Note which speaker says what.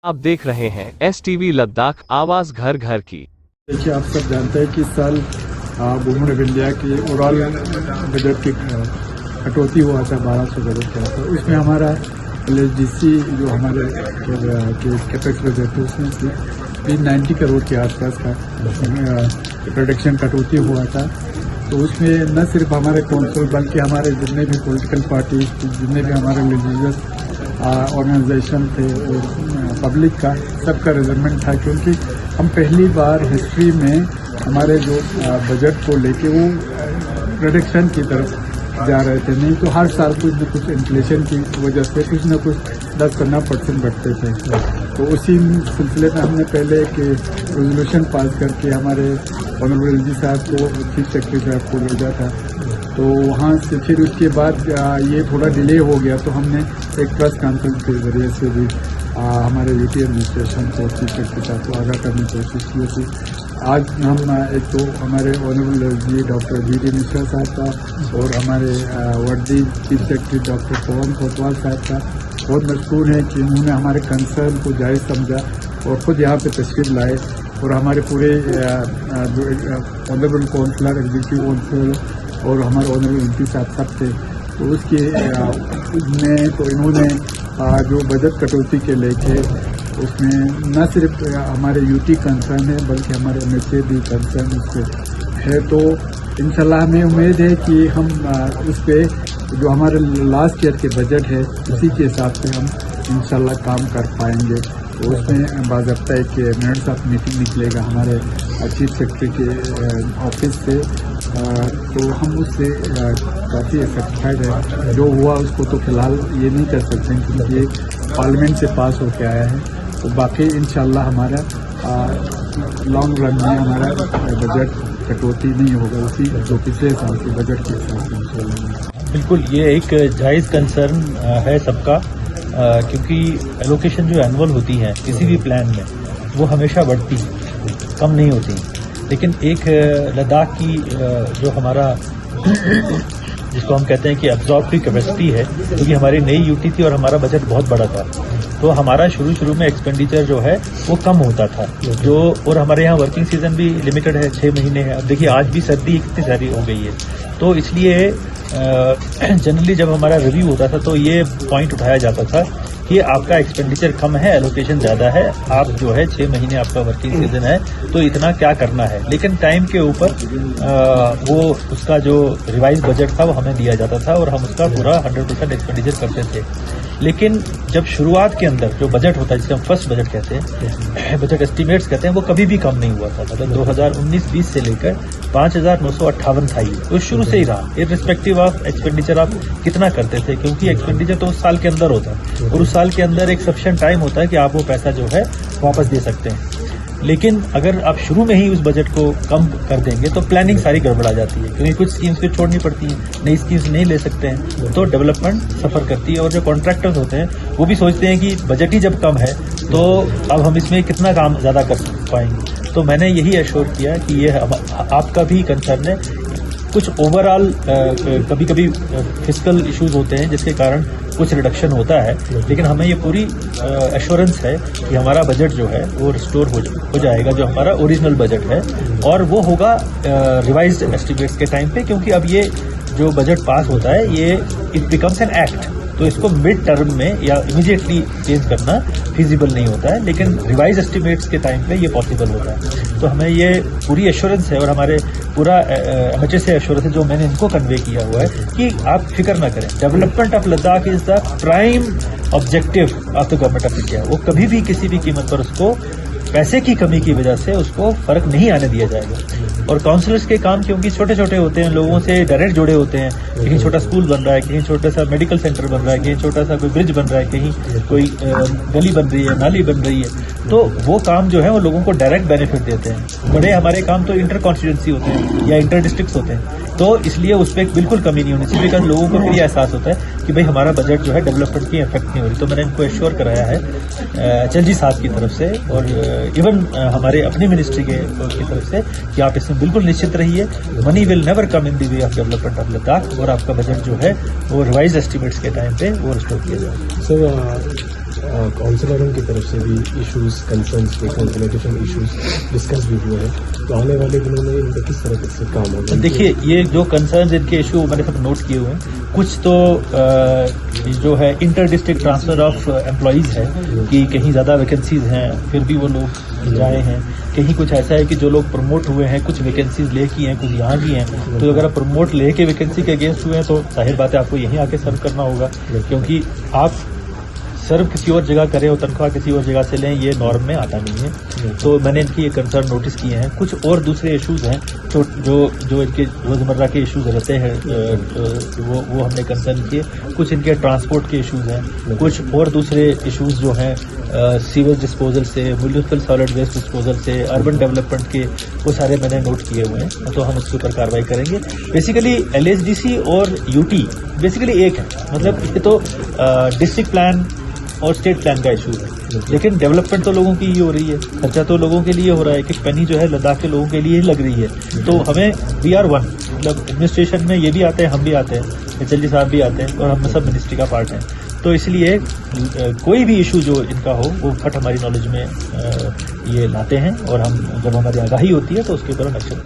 Speaker 1: आप देख रहे हैं STV लद्दाख, आवाज घर घर की।
Speaker 2: देखिए, आप सब जानते हैं कि इस साल गवर्नमेंट ऑफ इंडिया की ओवरऑल बजट की कटौती हुआ था 1200 करोड़ का। तो इसमें हमारा LSDC जो हमारे कैपेक्स बजट है उसमें 390 करोड़ के आसपास का प्रोडक्शन कटौती हुआ था। तो उसमें न सिर्फ हमारे कौंसिल बल्कि हमारे जितने भी पॉलिटिकल पार्टी, जितने भी हमारे रिलीजियस ऑर्गेनाइजेशन थे और पब्लिक का सबका रिजर्वमेंट था, क्योंकि हम पहली बार हिस्ट्री में हमारे जो बजट को लेके वो प्रोडक्शन की तरफ जा रहे थे। नहीं तो हर साल कुछ न कुछ इन्फ्लेशन की वजह से कुछ न कुछ 10-15% बढ़ते थे। तो उसी सिलसिले में हमने पहले एक रेजोल्यूशन पास करके हमारे ऑनरेबल एलजी साहब को, चीफ सेक्रेटरी साहब को भेजा था। तो वहाँ से फिर उसके बाद ये थोड़ा डिले हो गया, तो हमने एक प्रेस कॉन्फ्रेंस के जरिए से भी हमारे यूटी एडमिनिस्ट्रेशन को, चीफ सेक्रेटरी साहब को आगाह करने की कोशिश की थी। आज हम एक तो हमारे honourable LG doctor BD Mishra साहब का और हमारे वर्दी chief secretary doctor Pawan Kotwal साहब का बहुत मशहूर है कि उन्होंने हमारे कंसर्न को जायज़ समझा और ख़ुद यहाँ पे तशरीफ लाए। और हमारे पूरे जो ऑनरेबल काउंसलर, एग्जीक्यूटिव काउंसिल और हमारे ऑनरेबल MP साहब सब थे। तो उसके में तो इन्होंने जो बजट कटौती के लेके उसमें न सिर्फ हमारे UT कंसर्न है बल्कि हमारे MHA भी कंसर्न उससे है। तो इंशाल्लाह हमें उम्मीद है कि हम उस पर जो हमारे लास्ट ईयर के बजट है उसी के हिसाब से हम इंशाल्लाह काम कर पाएंगे। तो उसमें बाज़ाब्ता एक मिनट्स ऑफ मीटिंग निकलेगा हमारे चीफ सेक्रेटरी के ऑफिस से। तो हम उससे काफ़ी सेटिस्फाइड है। जो हुआ उसको तो फिलहाल ये नहीं कर सकते क्योंकि ये पार्लियामेंट से पास होकर आया है। तो बाकी इंशाल्लाह हमारा लॉन्ग रन में हमारा बजट कटौती नहीं होगा, उसी जो पिछले साल के बजट के हिसाब से इंशाल्लाह।
Speaker 3: बिल्कुल, ये एक जायज़ कंसर्न है सबका, क्योंकि एलोकेशन जो एनुअल होती है किसी भी प्लान में वो हमेशा बढ़ती है, कम नहीं होती। लेकिन एक लद्दाख की जो हमारा जिसको हम कहते हैं कि एब्जॉर्बिंग कैपेसिटी है, क्योंकि हमारी नई UT थी और हमारा बजट बहुत बड़ा था, तो हमारा शुरू में एक्सपेंडिचर जो है वो कम होता था। जो और हमारे यहाँ वर्किंग सीजन भी लिमिटेड है, 6 महीने है। अब देखिए आज भी सर्दी कितनी सारी हो गई है। तो इसलिए जनरली जब हमारा रिव्यू होता था तो ये पॉइंट उठाया जाता था कि आपका एक्सपेंडिचर कम है, एलोकेशन ज़्यादा है, आप जो है 6 महीने आपका वर्किंग सीजन है तो इतना क्या करना है। लेकिन टाइम के ऊपर वो उसका जो रिवाइज बजट था वो हमें दिया जाता था और हम उसका पूरा 100% एक्सपेंडिचर करते थे। लेकिन जब शुरुआत के अंदर जो बजट होता है जिसे हम फर्स्ट बजट कहते हैं, बजट एस्टीमेट्स कहते हैं, वो कभी भी कम नहीं हुआ था। मतलब 2019-20 से लेकर 5,958 था ये, तो शुरू से ही रहा, इररिस्पेक्टिव ऑफ एक्सपेंडिचर आप कितना करते थे, क्योंकि एक्सपेंडिचर तो उस साल के अंदर होता है और उस साल के अंदर एक सफिशिएंट टाइम होता है कि आप वो पैसा जो है वापस दे सकते हैं। लेकिन अगर आप शुरू में ही उस बजट को कम कर देंगे तो प्लानिंग सारी गड़बड़ा जाती है, क्योंकि कुछ स्कीम्स फिर छोड़नी पड़ती हैं, नई स्कीम्स नहीं ले सकते हैं, तो डेवलपमेंट सफ़र करती है। और जो कॉन्ट्रैक्टर्स होते हैं वो भी सोचते हैं कि बजट ही जब कम है तो अब हम इसमें कितना काम ज़्यादा कर पाएंगे। तो मैंने यही एश्योर किया कि ये आपका भी कंसर्न है। कुछ ओवरऑल कभी कभी फिस्कल इश्यूज होते हैं जिसके कारण कुछ रिडक्शन होता है, लेकिन हमें ये पूरी एश्योरेंस है कि हमारा बजट जो है वो रिस्टोर हो जाएगा, जो हमारा ओरिजिनल बजट है, और वो होगा रिवाइज्ड एस्टिमेट्स के टाइम पे। क्योंकि अब ये जो बजट पास होता है ये इट बिकम्स एन एक्ट, तो इसको मिड टर्म में या इमीडिएटली चेंज करना फिजिबल नहीं होता है, लेकिन रिवाइज एस्टिमेट्स के टाइम पे ये पॉसिबल होता है। तो हमें ये पूरी एश्योरेंस है और हमारे पूरा MHA से एश्योरेंस है जो मैंने इनको कन्वे किया हुआ है कि आप फिक्र ना करें, development of Ladakh is the prime objective of the government of India. वो कभी भी किसी भी कीमत पर उसको पैसे की कमी की वजह से उसको फर्क नहीं आने दिया जाएगा। और काउंसलर्स के काम क्योंकि छोटे छोटे होते हैं, लोगों से डायरेक्ट जुड़े होते हैं, कहीं छोटा स्कूल बन रहा है, कहीं छोटा सा मेडिकल सेंटर बन रहा है, कहीं छोटा सा कोई ब्रिज बन रहा है, कहीं कोई गली बन रही है, नाली बन रही है, तो वो काम जो है वो लोगों को डायरेक्ट बेनिफिट देते हैं। बड़े हमारे काम तो इंटर कॉन्स्टिट्यूंसी होते हैं या इंटर डिस्ट्रिक्ट होते हैं, तो इसलिए उस पर बिल्कुल कमी नहीं होनी चाहिए, बिकॉज लोगों को फिर ये एहसास होता है कि भाई हमारा बजट जो है डेवलपमेंट की इफेक्ट नहीं हो रही। तो मैंने इनको एश्योर कराया है HLG साहब की तरफ से और इवन हमारे अपनी मिनिस्ट्री की तरफ से कि आप इसमें बिल्कुल निश्चित रहिए, money will never come in the way of development of Ladakh, और आपका बजट जो है वो रिवाइज एस्टिमेट्स के टाइम पे वो रिस्टोर किया जाएगा।
Speaker 4: काउंसिलरों की तरफ से भी issues concerns implementation issues discuss भी हुए हैं, तो आने वाले दिनों में इनका किस तरह से काम होगा?
Speaker 3: देखिए, ये जो कंसर्न्स इनके इशू मैंने सब नोट किए हुए हैं। कुछ तो जो है inter district transfer of employees है कि कहीं ज़्यादा वैकेंसीज हैं फिर भी वो लोग जाए हैं। कहीं कुछ ऐसा है कि जो लोग प्रमोट हुए हैं कुछ वैकेंसीज लेके हैं, कुछ यहाँ की हैं, तो अगर आप प्रमोट लेके वैकेंसी के अगेंस्ट हुए हैं तो जाहिर बात है आपको यहीं आके सर्व करना होगा, क्योंकि आप सर्व किसी और जगह करें और तनख्वाह किसी और जगह से लें, ये नॉर्म में आता नहीं है। तो मैंने इनकी ये कंसर्न नोटिस किए हैं। कुछ और दूसरे इश्यूज हैं जो इनके रोजमर्रा के इश्यूज रहते हैं, वो हमने कंसर्न किए। कुछ इनके ट्रांसपोर्ट के इश्यूज हैं, कुछ और दूसरे इश्यूज जो हैं सीवेज डिस्पोजल से, म्यूनिसिपल सॉलिड वेस्ट डिस्पोजल से, अर्बन डेवलपमेंट के, वो सारे मैंने नोट किए हुए हैं, तो हम उसके ऊपर कार्रवाई करेंगे। बेसिकली LSDC और UT बेसिकली एक है, मतलब ये तो डिस्ट्रिक्ट प्लान और स्टेट प्लान का इशू है, लेकिन डेवलपमेंट तो लोगों की ही हो रही है, खर्चा तो लोगों के लिए हो रहा है। एक पेनी जो है लद्दाख के लोगों के लिए ही लग रही है। तो हमें we are one, मतलब एडमिनिस्ट्रेशन में ये भी आते हैं, हम भी आते हैं, HLD साहब भी आते हैं और हम सब मिनिस्ट्री का पार्ट हैं। तो इसलिए कोई भी इशू जो इनका हो वो फट हमारी नॉलेज में ये लाते हैं और हम जब हमारी आगाही होती है तो उसके ऊपर हम एक्शन